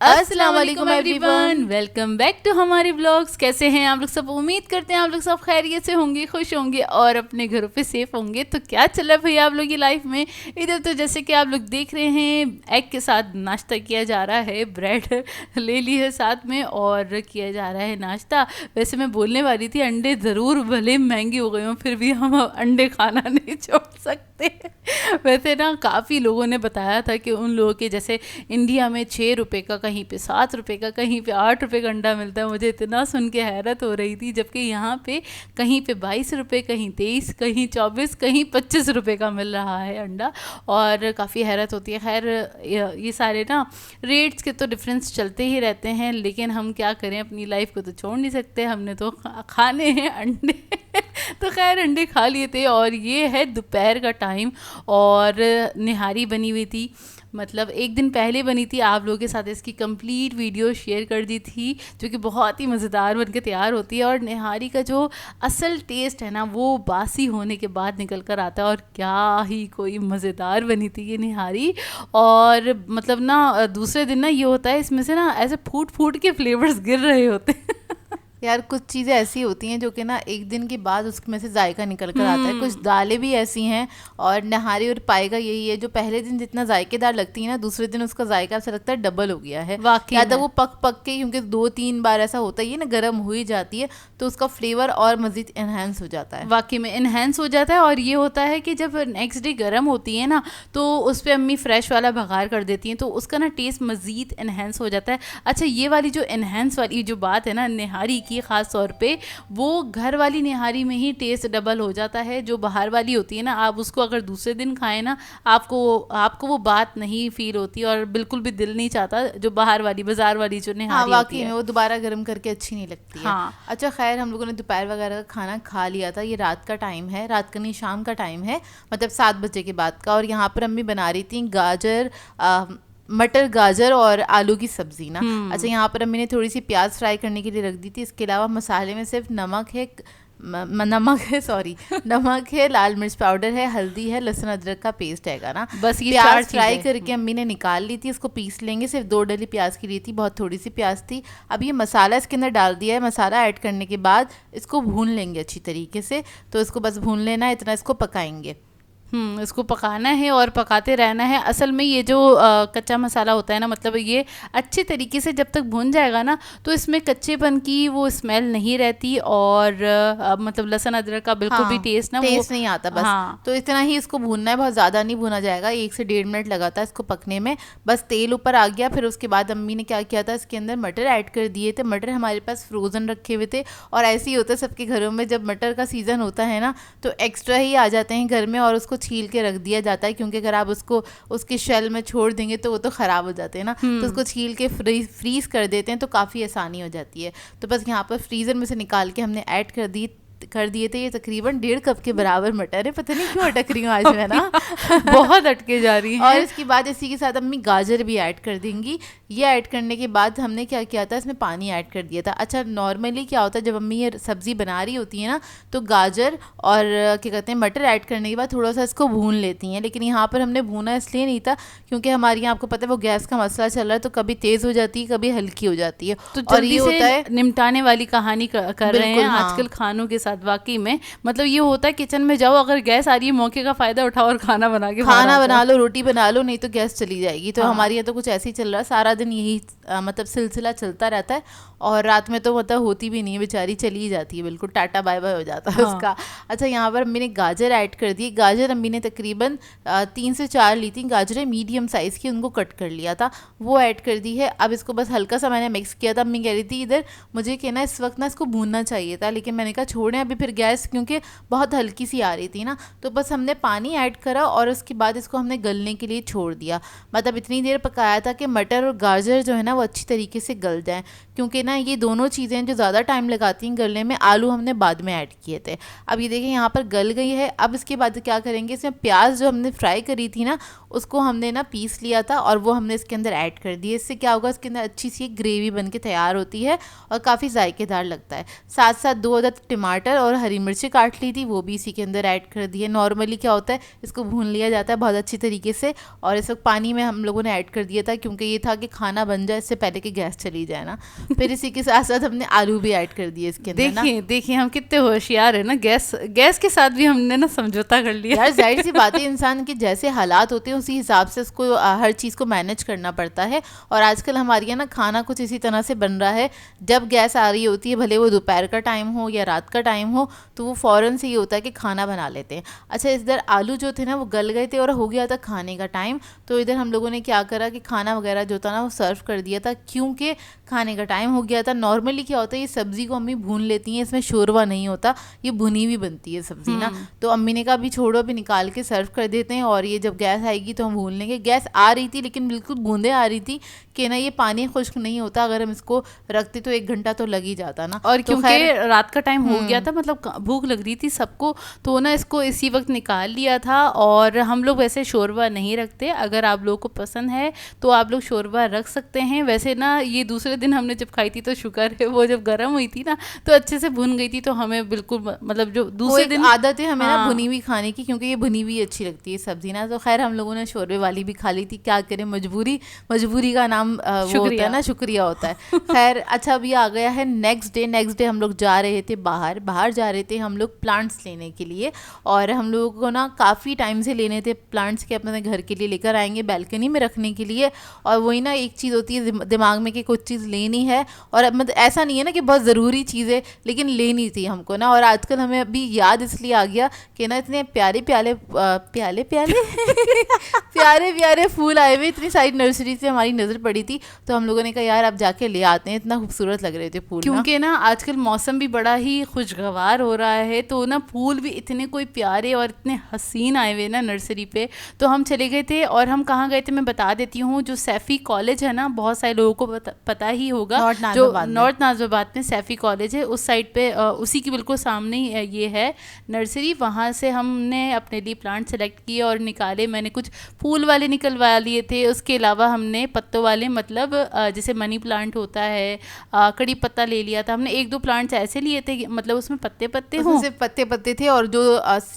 अस्सलाम वालेकुम everyone, welcome back to हमारे ब्लॉग्स। कैसे हैं आप लोग सब? उम्मीद करते हैं आप लोग सब खैरियत से होंगे, खुश होंगे और अपने घरों पे सेफ होंगे। तो क्या चल रहा है भैया आप लोग की लाइफ में? इधर तो जैसे कि आप लोग देख रहे हैं, एग के साथ नाश्ता किया जा रहा है, ब्रेड ले ली है साथ में और किया जा रहा है नाश्ता। वैसे मैं बोलने वाली थी अंडे ज़रूर भले महंगे हो गए हों, फिर भी हम अंडे खाना नहीं छोड़ सकते। वैसे ना काफ़ी लोगों ने बताया था कि उन लोगों के जैसे इंडिया में 6 रुपये का, कहीं पे 7 रुपये का, कहीं पे 8 रुपये का अंडा मिलता है। मुझे इतना सुन के हैरत हो रही थी, जबकि यहाँ पे कहीं पे 22 रुपये, कहीं 23, कहीं 24, कहीं 25 रुपये का मिल रहा है अंडा। और काफ़ी हैरत होती है। खैर ये सारे ना रेट्स के तो डिफरेंस चलते ही रहते हैं, लेकिन हम क्या करें, अपनी लाइफ को तो छोड़ नहीं सकते, हमने तो खाने हैं अंडे। तो खैर अंडे खा लिए थे और ये है दोपहर का टाइम और निहारी बनी हुई थी, मतलब एक दिन पहले बनी थी। आप लोगों के साथ इसकी कंप्लीट वीडियो शेयर कर दी थी, जो कि बहुत ही मज़ेदार बनके तैयार होती है। और निहारी का जो असल टेस्ट है ना, वो बासी होने के बाद निकल कर आता है। और क्या ही कोई मज़ेदार बनी थी ये निहारी। और मतलब ना दूसरे दिन ना ये होता है, इसमें से ना ऐसे फूट फूट के फ्लेवर्स गिर रहे होते हैं। यार कुछ चीज़ें ऐसी होती हैं जो कि ना एक दिन के बाद उसमें से जायका निकल कर आता है। कुछ दालें भी ऐसी हैं और नहारी और पाए का यही है, जो पहले दिन जितना जायकेदार लगती है ना, दूसरे दिन उसका जायका ऐसा लगता है डबल हो गया है। वाकई या तो वो पक पक के, क्योंकि 2-3 बार ऐसा होता ही है ना, गर्म हो ही जाती है, तो उसका फ्लेवर और मज़ीद इन्हेंस हो जाता है। वाकई में इन्हेंस हो जाता है। और ये होता है कि जब नेक्स्ट डे गर्म होती है ना, तो उस पर अम्मी फ्रेश वाला बघार कर देती हैं, तो उसका ना टेस्ट मज़ीद इन्हेंस हो जाता है। अच्छा, ये वाली जो इन्हेंस वाली जो बात है ना निहारी की, ख़ास तौर पे वो घर वाली निहारी में ही टेस्ट डबल हो जाता है। जो बाहर वाली होती है ना, आप उसको अगर दूसरे दिन खाएं ना, आपको वो बात नहीं फील होती और बिल्कुल भी दिल नहीं चाहता। जो बाहर वाली, बाजार वाली जो निहारी होती है, वो दोबारा गर्म करके अच्छी नहीं लगती है। हाँ। अच्छा खैर, हम लोगों ने दोपहर वगैरह का खाना खा लिया था। ये रात का टाइम है, रात का नहीं शाम का टाइम है, मतलब 7 बजे के बाद का। और यहाँ पर अम्मी बना रही थी मटर गाजर और आलू की सब्जी ना। अच्छा, यहाँ पर अम्मी ने थोड़ी सी प्याज फ्राई करने के लिए रख दी थी। इसके अलावा मसाले में सिर्फ नमक है, लाल मिर्च पाउडर है, हल्दी है, लहसुन अदरक का पेस्ट हैगा ना। बस ये प्याज फ्राई करके अम्मी ने निकाल ली थी, इसको पीस लेंगे। सिर्फ 2 डली प्याज की ली थी, बहुत थोड़ी सी प्याज थी। अब ये मसाला इसके अंदर डाल दिया है। मसाला ऐड करने के बाद इसको भून लेंगे अच्छी तरीके से। तो इसको बस भून लेना है, इतना इसको पकाएंगे। इसको पकाना है और पकाते रहना है। असल में ये जो कच्चा मसाला होता है ना, मतलब ये अच्छे तरीके से जब तक भून जाएगा ना, तो इसमें कच्चेपन की वो स्मेल नहीं रहती और मतलब लहसुन अदरक का बिल्कुल भी टेस्ट नहीं आता बस। तो इतना ही इसको भूनना है, बहुत ज़्यादा नहीं भूना जाएगा। 1 से 1.5 मिनट लगाता है इसको पकने में। बस तेल ऊपर आ गया। फिर उसके बाद अम्मी ने क्या किया था, इसके अंदर मटर ऐड कर दिए थे। मटर हमारे पास फ्रोज़न रखे हुए थे और ऐसे ही होता है सबके घरों में, जब मटर का सीज़न होता है ना, तो एक्स्ट्रा ही आ जाते हैं घर में और उसको छील के रख दिया जाता है, क्योंकि अगर आप उसको उसके शेल में छोड़ देंगे तो वो तो ख़राब हो जाते हैं ना। तो उसको छील के फ्रीज़ कर देते हैं, तो काफ़ी आसानी हो जाती है। तो बस यहाँ पर फ्रीज़र में से निकाल के हमने ऐड कर दिए थे। ये तकरीबन 1.5 कप के बराबर मटर है। पता नहीं क्यों अटक रही हूँ आज मैं ना। बहुत अटके जा रही है। और इसके बाद इसी के साथ अम्मी गाजर भी ऐड कर देंगी। ये ऐड करने के बाद हमने क्या किया था, इसमें पानी ऐड कर दिया था। अच्छा, नॉर्मली क्या होता है जब अम्मी ये सब्ज़ी बना रही होती है ना, तो गाजर और क्या कहते हैं मटर ऐड करने के बाद थोड़ा सा इसको भून लेती हैं। लेकिन यहाँ पर हमने भूना इसलिए नहीं था क्योंकि हमारे यहाँ आपको पता है वो गैस का मसला चल रहा है, तो कभी तेज़ हो जाती है, कभी हल्की हो जाती है। तो और ये होता है निमटाने वाली कहानी कर रहे हैं आजकल खानों के साथ। वाकई में मतलब ये होता है, किचन में जाओ, अगर गैस आ रही है मौके का फ़ायदा उठाओ और खाना बना लो, रोटी बना लो, नहीं तो गैस चली जाएगी। तो हमारे यहाँ तो कुछ ऐसे ही चल रहा है, सारा दिन यही मतलब सिलसिला चलता रहता है। और रात में तो मतलब होती भी नहीं है, बेचारी चली ही जाती है, बिल्कुल टाटा बाय बाय हो जाता है उसका। अच्छा, यहाँ पर अम्मी ने गाजर ऐड कर दी। गाजर अम्मी ने तकरीबन 3 से 4 ली थी गाजरें, मीडियम साइज़ की, उनको कट कर लिया था, वो ऐड कर दी है। अब इसको बस हल्का सा मैंने मिक्स किया था। अम्मी कह रही थी इधर मुझे कहना इस वक्त ना इसको भूनना चाहिए था, लेकिन मैंने कहा छोड़ें अभी, फिर गैस क्योंकि बहुत हल्की सी आ रही थी ना, तो बस हमने पानी ऐड करा और उसके बाद इसको हमने गलने के लिए छोड़ दिया। मतलब इतनी देर पकाया था कि मटर और गाजर जो है ना वो अच्छी तरीके से गल जाएँ, क्योंकि ना ये दोनों चीज़ें जो ज़्यादा टाइम लगाती हैं गलने में। आलू हमने बाद में ऐड किए थे। अब ये देखिए यहाँ पर गल गई है। अब इसके बाद क्या करेंगे, इसमें प्याज जो हमने फ्राई करी थी ना, उसको हमने ना पीस लिया था और वो हमने इसके अंदर ऐड कर दिया। इससे क्या होगा, इसके अंदर अच्छी सी ग्रेवी बन के तैयार होती है और काफ़ी जायकेदार लगता है। साथ साथ 2 अदद टमाटर और हरी मिर्ची काट ली थी, वो भी इसी के अंदर ऐड कर दी है। नॉर्मली क्या होता है, इसको भून लिया जाता है बहुत अच्छी तरीके से और इस वक्त पानी में हम लोगों ने ऐड कर दिया था क्योंकि ये था कि खाना बन जाए इससे पहले कि गैस चली जाए ना। फिर इसी के साथ साथ हमने आलू भी ऐड कर दिए इसके अंदर। देखिए हम कितने होशियार है ना, गैस के साथ भी हमने ना समझौता कर लिया। यार जाहिर सी बात है, इंसान के जैसे हालात होते हैं उसी हिसाब से उसको हर चीज़ को मैनेज करना पड़ता है। और आजकल हमारे यहाँ ना खाना कुछ इसी तरह से बन रहा है, जब गैस आ रही होती है, भले वो दोपहर का टाइम हो या रात का टाइम हो, तो वो फ़ौरन से ये होता है कि खाना बना लेते हैं। अच्छा, इधर आलू जो थे ना वो गल गए थे और हो गया था खाने का टाइम, तो इधर हम लोगों ने क्या करा कि खाना वगैरह जो था ना वो सर्व कर दिया था क्योंकि खाने का टाइम हो गया था। नॉर्मली क्या होता है, ये सब्ज़ी को अम्मी भून लेती हैं, इसमें शोरवा नहीं होता, ये भुनी हुई बनती है सब्ज़ी ना। तो अम्मी ने कहा अभी छोड़ो, अभी निकाल के सर्व कर देते हैं और ये जब गैस आएगी तो हम भून लेंगे। गैस आ रही थी लेकिन बिल्कुल बूंदे आ रही थी कि ना ये पानी खुश्क नहीं होता, अगर हम इसको रखते तो 1 घंटा तो लग ही जाता ना। और क्योंकि रात का टाइम हो गया था, मतलब भूख लग रही थी सबको, तो ना इसको इसी वक्त निकाल लिया था। और हम लोग वैसे शोरबा नहीं रखते, अगर आप लोगों को पसंद है तो आप लोग शोरबा रख सकते हैं। वैसे ना ये दूसरे दिन हमने जब खाई थी तो शुक्र है वो जब गर्म हुई थी ना तो अच्छे से भुन गई थी, तो हमें बिल्कुल मतलब जो दूसरे दिन आदत है हमें ना भुनी हुई खाने की, क्योंकि ये भुनी हुई अच्छी लगती है सब्जी ना। तो खैर हम लोगों ने शोरबे वाली भी खा ली थी, क्या करें, मजबूरी का नाम वो होता है ना, शुक्रिया होता है। खैर अच्छा, अभी आ गया है नेक्स्ट डे हम लोग जा रहे थे बाहर जा रहे थे हम लोग प्लांट्स लेने के लिए। और हम लोगों को ना काफ़ी टाइम से लेने थे प्लांट्स के, अपने घर के लिए लेकर आएंगे बैल्कनी में रखने के लिए। और वही ना एक चीज़ होती है दिमाग में कि कुछ चीज़ लेनी है, और मतलब ऐसा नहीं है ना कि बहुत ज़रूरी चीज़ है, लेकिन लेनी थी हमको ना। और आजकल हमें अभी याद इसलिए आ गया कि ना इतने प्यारे प्यारे फूल आए हुए, इतनी सारी नर्सरी से हमारी नज़र पड़ी थी, तो हम लोगों ने कहा यार अब जाके ले आते हैं, इतना खूबसूरत लग रहे थे फूल। क्योंकि ना आजकल मौसम भी बड़ा ही खुशगवार हो रहा है, तो ना फूल भी इतने कोई प्यारे और इतने हसीन आए हुए ना नर्सरी पे। तो हम चले गए थे, और हम कहाँ गए थे मैं बता देती हूँ। जो सैफ़ी कॉलेज है ना, बहुत सारे लोगों को पता ही होगा, जो नॉर्थ नाज़िबाबाद में सैफ़ी कॉलेज है, उस साइड पे उसी के बिल्कुल सामने ये है नर्सरी। वहाँ से हमने अपने लिए प्लांट सेलेक्ट किए और निकाले। मैंने कुछ फूल वाले निकलवा लिए थे, उसके अलावा हमने पत्तों वाले, मतलब जैसे मनी प्लांट होता है, कड़ी पत्ता ले लिया था हमने। 1-2 प्लांट्स ऐसे लिए थे मतलब उसमें पत्ते हों, सिर्फ पत्ते थे। और जो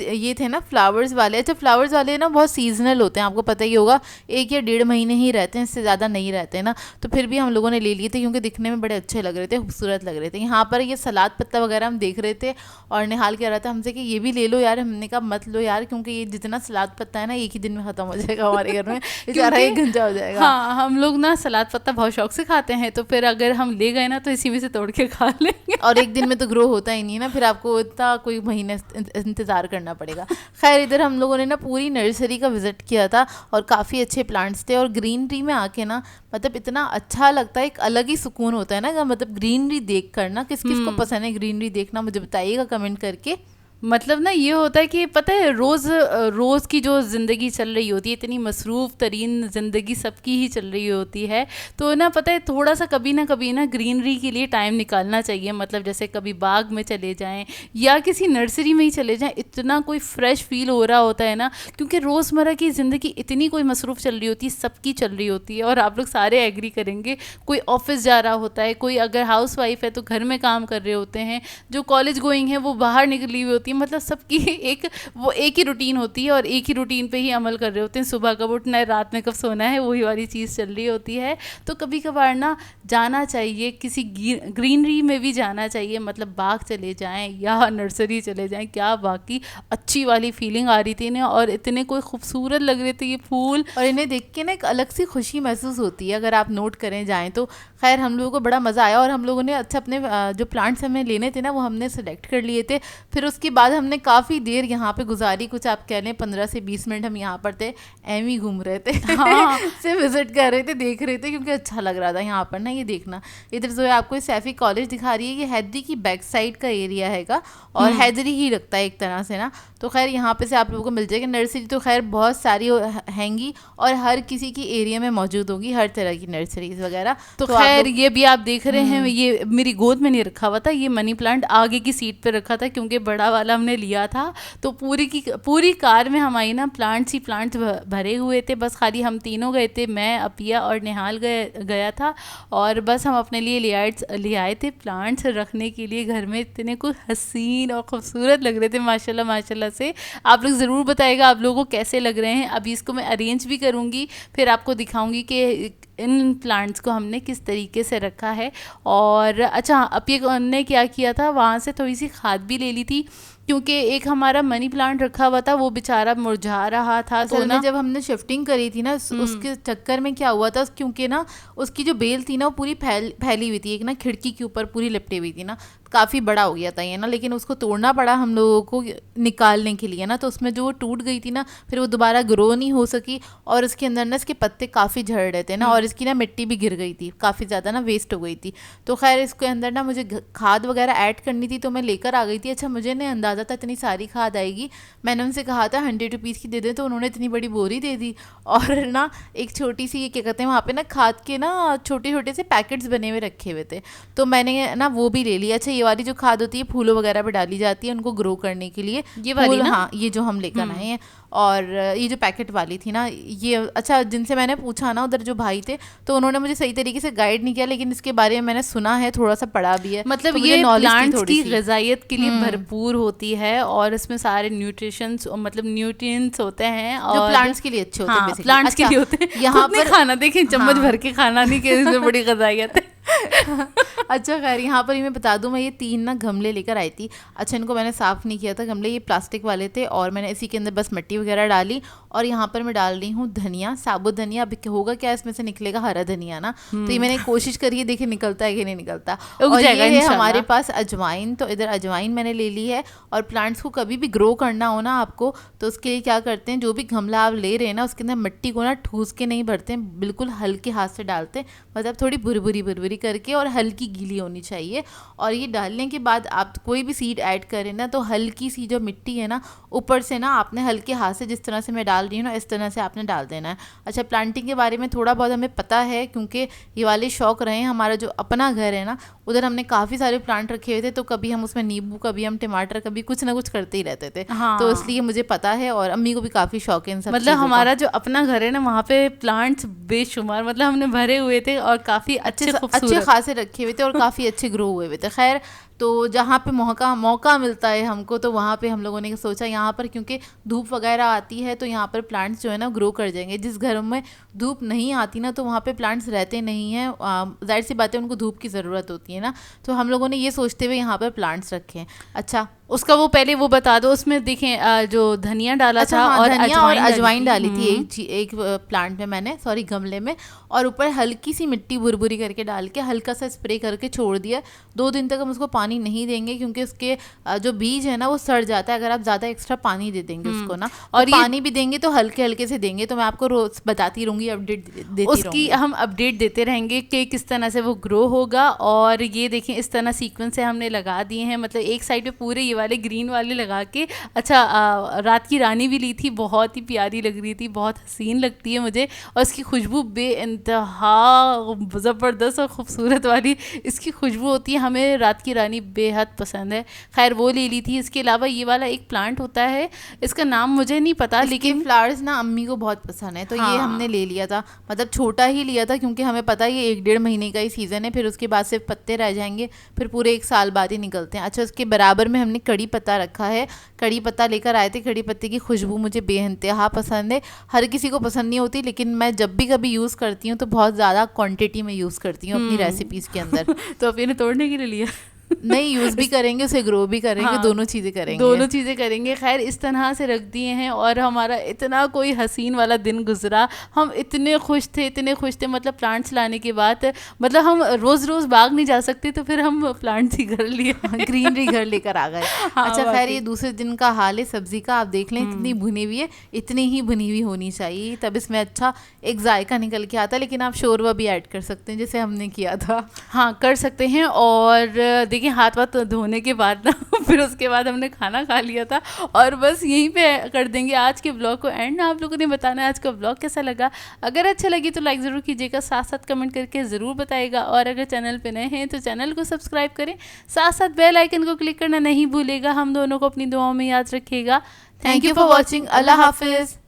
ये थे ना फ्लावर्स वाले, अच्छा फ्लावर्स वाले ना बहुत सीजनल होते हैं, आपको पता ही होगा, 1 या 1.5 महीने ही रहते हैं, इससे ज़्यादा नहीं रहते ना। तो फिर भी हम लोगों ने ले लिए थे क्योंकि दिखने में बड़े अच्छे लग रहे थे, खूबसूरत लग रहे थे। यहाँ पर ये सलाद पत्ता वगैरह हम देख रहे थे और निहाल कह रहा था हमसे कि ये भी ले लो यार। हमने कहा मत लो यार, क्योंकि ये जितना सलाद पत्ता है ना 1 ही दिन में ख़त्म हो जाएगा हमारे घर में, बेचारा 1 घंटा हो जाएगा। हाँ, हम लोग ना सलाद पत्ता बहुत शौक से खाते हैं, तो फिर अगर हम ले गए ना तो इसी में से तोड़ के खा लेंगे। और 1 दिन में तो ग्रो होता ही नहीं ना, फिर आपको इतना कोई महीने इंतज़ार करना पड़ेगा। खैर इधर हम लोगों ने ना पूरी नर्सरी का विज़िट किया था और काफ़ी अच्छे प्लांट्स थे। और ग्रीनरी में आके ना मतलब इतना अच्छा लगता है, एक अलग ही सुकून होता है ना, मतलब ग्रीनरी देख कर ना। किस किस को पसंद है ग्रीनरी देखना, मुझे बताइएगा कमेंट करके। मतलब ना ये होता है कि पता है रोज़ की जो ज़िंदगी चल रही होती है, इतनी मसरूफ़ तरीन ज़िंदगी सबकी ही चल रही होती है, तो ना पता है थोड़ा सा कभी ना ग्रीनरी के लिए टाइम निकालना चाहिए। मतलब जैसे कभी बाग में चले जाएं या किसी नर्सरी में ही चले जाएं, इतना कोई फ्रेश फील हो रहा होता है ना, क्योंकि रोज़मर्रा की ज़िंदगी इतनी कोई मसरूफ़ चल रही होती है, सबकी चल रही होती है। और आप लोग सारे एग्री करेंगे, कोई ऑफिस जा रहा होता है, कोई अगर हाउस वाइफ है तो घर में काम कर रहे होते हैं, जो कॉलेज गोइंग है वो बाहर निकली हुई होती है। मतलब सबकी एक ही रूटीन होती है और एक ही रूटीन पे ही अमल कर रहे होते हैं। सुबह कब उठना है, रात में कब सोना है, वही वाली चीज़ चल रही होती है। तो कभी कभार ना जाना चाहिए, किसी ग्रीनरी में भी जाना चाहिए, मतलब बाग चले जाएं या नर्सरी चले जाएं। क्या बाकी अच्छी वाली फीलिंग आ रही थी इन्हें, और इतने कोई खूबसूरत लग रहे थे ये फूल, और इन्हें देख के ना एक अलग सी खुशी महसूस होती है अगर आप नोट करें जाएँ तो। खैर हम लोगों को बड़ा मज़ा आया, और हम लोगों ने अच्छा अपने जो प्लांट्स हमें लेने थे ना वो हमने सेलेक्ट कर लिए थे। फिर उसके बाद हमने काफ़ी देर यहाँ पे गुजारी, कुछ आप कह लें 15 से 20 मिनट हम यहाँ पर थे, एम ही घूम रहे थे। हाँ से विज़िट कर रहे थे, देख रहे थे, क्योंकि अच्छा लग रहा था यहाँ पर ना ये देखना। इधर जो है आपको सैफ़ी कॉलेज दिखा रही है, ये हैदरी की बैक साइड का एरिया हैगा, और हैदरी ही लगता है एक तरह से ना। तो खैर यहाँ पे से आप लोगों को मिल जाएगी नर्सरी, तो खैर बहुत सारी हैंगी और हर किसी की एरिया में मौजूद होगी हर तरह की नर्सरीज वगैरह। तो खैर ये भी आप देख रहे हैं, ये मेरी गोद में नहीं रखा हुआ था, ये मनी प्लांट आगे की सीट पे रखा था, क्योंकि बड़ा वाला वाला हमने लिया था, तो पूरी कार में हमारी ना प्लांट्स ही प्लांट्स भरे हुए थे। बस खाली हम तीनों गए थे, मैं, अपिया और निहाल गया था, और बस हम अपने लिए ले आए थे प्लांट्स रखने के लिए घर में। इतने कुछ हसीन और खूबसूरत लग रहे थे माशाल्लाह माशाल्लाह से। आप लोग ज़रूर बताइएगा आप लोगों को कैसे लग रहे हैं। अभी इसको मैं अरेंज भी करूँगी, फिर आपको दिखाऊंगी कि इन प्लांट्स को हमने किस तरीके से रखा है। और अच्छा, अपिया ने क्या किया था, वहाँ से थोड़ी सी खाद भी ले ली थी, क्योंकि एक हमारा मनी प्लांट रखा हुआ था, वो बेचारा मुरझा रहा था। तो ना जब हमने शिफ्टिंग करी थी ना उसके चक्कर में क्या हुआ था, क्योंकि ना उसकी जो बेल थी ना वो पूरी फैली हुई थी, एक ना खिड़की के ऊपर पूरी लिपटी हुई थी ना, काफ़ी बड़ा हो गया था ये ना, लेकिन उसको तोड़ना पड़ा हम लोगों को निकालने के लिए ना, तो उसमें जो वो टूट गई थी ना, फिर वो दोबारा ग्रो नहीं हो सकी, और इसके अंदर ना इसके पत्ते काफ़ी झड़ रहे थे ना, और इसकी ना मिट्टी भी गिर गई थी, काफ़ी ज़्यादा ना वेस्ट हो गई थी। तो खैर इसके अंदर ना मुझे खाद वगैरह ऐड करनी थी, तो मैं लेकर आ गई थी। अच्छा, मुझे नहीं अंदाज़ा था इतनी सारी खाद आएगी। मैंने उनसे कहा था 100 रुपीज़ की दे दें, तो उन्होंने इतनी बड़ी बोरी दे दी, और ना एक छोटी सी क्या कहते हैं वहाँ पे ना खाद के ना छोटे छोटे से पैकेट्स बने हुए रखे हुए थे, तो मैंने ना वो भी ले लिया। अच्छा, ये वाली जो खाद होती है फूलों वगैरह पे डाली जाती है उनको ग्रो करने के लिए, ये वाली ना? हाँ, ये जो हम लेकर आए हैं। और ये जो पैकेट वाली थी ना ये, अच्छा जिनसे मैंने पूछा ना उधर जो भाई थे, तो उन्होंने मुझे सही तरीके से गाइड नहीं किया, लेकिन इसके बारे में मैंने सुना है, थोड़ा सा पढ़ा भी है। मतलब तो ये प्लांट्स की ग़िज़ाइयत के लिए भरपूर होती है, और इसमें सारे न्यूट्रिशंस मतलब न्यूट्रिएंट्स होते हैं, और जो प्लांट्स के लिए अच्छे होते हैं। हाँ, प्लांट्स के लिए होते हैं। यहाँ पर खाना देखें, चम्मच भर के खाना नहीं कि इसमें बड़ी ग़िज़ाइयत है। अच्छा खैर, यहाँ पर ही मैं बता दूँ, मैं ये 3 ना गमले लेकर आई थी। अच्छा, इनको मैंने साफ़ नहीं किया था गमले, ये प्लास्टिक वाले थे, और मैंने इसी के अंदर बस मिट्टी वगैरह डाली, और यहाँ पर मैं डाल रही हूँ धनिया, साबुत धनिया। अब होगा क्या, इसमें से निकलेगा हरा धनिया ना, तो ये मैंने कोशिश करी है, देखिए निकलता है कि नहीं निकलता। और ये है हमारे पास अजवाइन, तो इधर अजवाइन मैंने ले ली है। और प्लांट्स को कभी भी ग्रो करना हो ना आपको, तो उसके लिए क्या करते हैं, जो भी गमला आप ले रहे हैं ना उसके अंदर मिट्टी को ना ठूस के नहीं भरते हैं, बिल्कुल हल्के हाथ से डालते हैं, मतलब थोड़ी भुरभुरी करके, और हल्की गीली होनी चाहिए। और ये डालने के बाद आप कोई भी सीड ऐड करें ना, तो हल्की सी जो मिट्टी है ना ऊपर से ना आपने हल्के हाथ से, जिस तरह से मैं डाल रही हूँ ना इस तरह से आपने डाल देना है। अच्छा, प्लांटिंग के बारे में थोड़ा बहुत हमें पता है, क्योंकि ये वाले शौक रहे हैं। हमारा जो अपना घर है ना उधर हमने काफ़ी सारे प्लांट रखे हुए थे, तो कभी हम उसमें नींबू, कभी हम टमाटर, कभी कुछ ना कुछ करते ही रहते थे। हाँ। तो इसलिए मुझे पता है, और अम्मी को भी काफ़ी शौक है इन सब। मतलब हमारा जो अपना घर है ना वहाँ पे प्लांट्स बेशुमार, मतलब हमने भरे हुए थे, और काफ़ी अच्छे खासे रखे हुए थे, और काफ़ी अच्छे ग्रो हुए थे। खैर, तो जहाँ पे मौका मिलता है हमको, तो वहाँ पे हम लोगों ने सोचा यहाँ पर, क्योंकि धूप वगैरह आती है, तो यहाँ पर प्लांट्स जो है ना ग्रो कर जाएंगे। जिस घर में धूप नहीं आती ना, तो वहाँ पे प्लांट्स रहते नहीं हैं, जाहिर सी बात है उनको धूप की ज़रूरत होती है ना, तो हम लोगों ने ये सोचते हुए यहाँ पर प्लांट्स रखे हैं। अच्छा, उसका वो पहले वो बता दो, उसमें देखें जो धनिया डाला था, हाँ, और धनिया और अजवाइन डाली थी एक प्लांट में मैंने, सॉरी गमले में, और ऊपर हल्की सी मिट्टी भुरभुरी करके डाल के हल्का सा स्प्रे करके छोड़ दिया। 2 दिन तक हम उसको पानी नहीं देंगे, क्योंकि उसके जो बीज है ना वो सड़ जाता है अगर आप ज़्यादा एक्स्ट्रा पानी दे देंगे उसको ना, और तो पानी भी देंगे तो हल्के हल्के से देंगे। तो मैं आपको रोज बताती रहूँगी, अपडेट देती उसकी हम अपडेट देते रहेंगे कि किस तरह से वो ग्रो होगा। और ये देखें इस तरह सीक्वेंस से हमने लगा दिए हैं, मतलब एक साइड पे पूरे ये वाले ग्रीन वाले लगा के। अच्छा, रात की रानी भी ली थी, बहुत ही प्यारी लग रही थी, बहुत हसीन लगती है मुझे, और इसकी खुशबू बेइंतहा ज़बरदस्त और ख़ूबसूरत वाली इसकी खुशबू होती है, हमें रात की रानी बेहद पसंद है। खैर वो ले ली थी। इसके अलावा ये वाला एक प्लांट होता है, इसका नाम मुझे नहीं पता, लेकिन फ्लावर्स ना अम्मी को बहुत पसंद है, तो हाँ। ये हमने ले लिया था, मतलब छोटा ही लिया था, क्योंकि हमें पता है ये 1-1.5 महीने का ही सीज़न है, फिर उसके बाद सिर्फ पत्ते रह जाएंगे, फिर पूरे 1 साल बाद ही निकलते हैं। अच्छा, उसके बराबर में हमने कड़ी पत्ता रखा है, कड़ी पत्ता लेकर आए थे। कड़ी पत्ते की खुशबू मुझे बेइंतहा पसंद है, हर किसी को पसंद नहीं होती, लेकिन मैं जब भी कभी यूज़ करती हूँ तो बहुत ज़्यादा क्वांटिटी में यूज़ करती हूँ अपनी रेसिपीज़ के अंदर। तो अब इन्हें तोड़ने के लिए लिया नहीं, यूज़ भी करेंगे, उसे ग्रो भी करेंगे, हाँ, दोनों चीज़ें करेंगे। खैर इस तरह से रख दिए हैं, और हमारा इतना कोई हसीन वाला दिन गुजरा, हम इतने खुश थे, मतलब प्लांट्स लाने के बाद, मतलब हम रोज़ बाग नहीं जा सकते, तो फिर हम प्लांट्स ही घर लिए, ग्रीनरी घर लेकर आ गए। हाँ, अच्छा खैर, ये दूसरे दिन का हाल है सब्जी का, आप देख लें इतनी भुनी हुई है, इतनी ही भुनी हुई होनी चाहिए, तब इसमें अच्छा एक जायका निकल के आता है। लेकिन आप शोरबा भी ऐड कर सकते हैं जैसे हमने किया था। हाँ, कर सकते हैं। और देखिए हाथ वाथ धोने के बाद ना फिर उसके बाद हमने खाना खा लिया था, और बस यहीं पे कर देंगे आज के ब्लॉग को एंड। आप लोगों ने बताना है आज का ब्लॉग कैसा लगा। अगर अच्छा लगी तो लाइक ज़रूर कीजिएगा, साथ साथ कमेंट करके ज़रूर बताइएगा, और अगर चैनल पे नए हैं तो चैनल को सब्सक्राइब करें, साथ साथ बेल आइकन को क्लिक करना नहीं भूलेगा। हम दोनों को अपनी दुआओं में याद रखिएगा। Thank you for watching. Allah हाफिज़।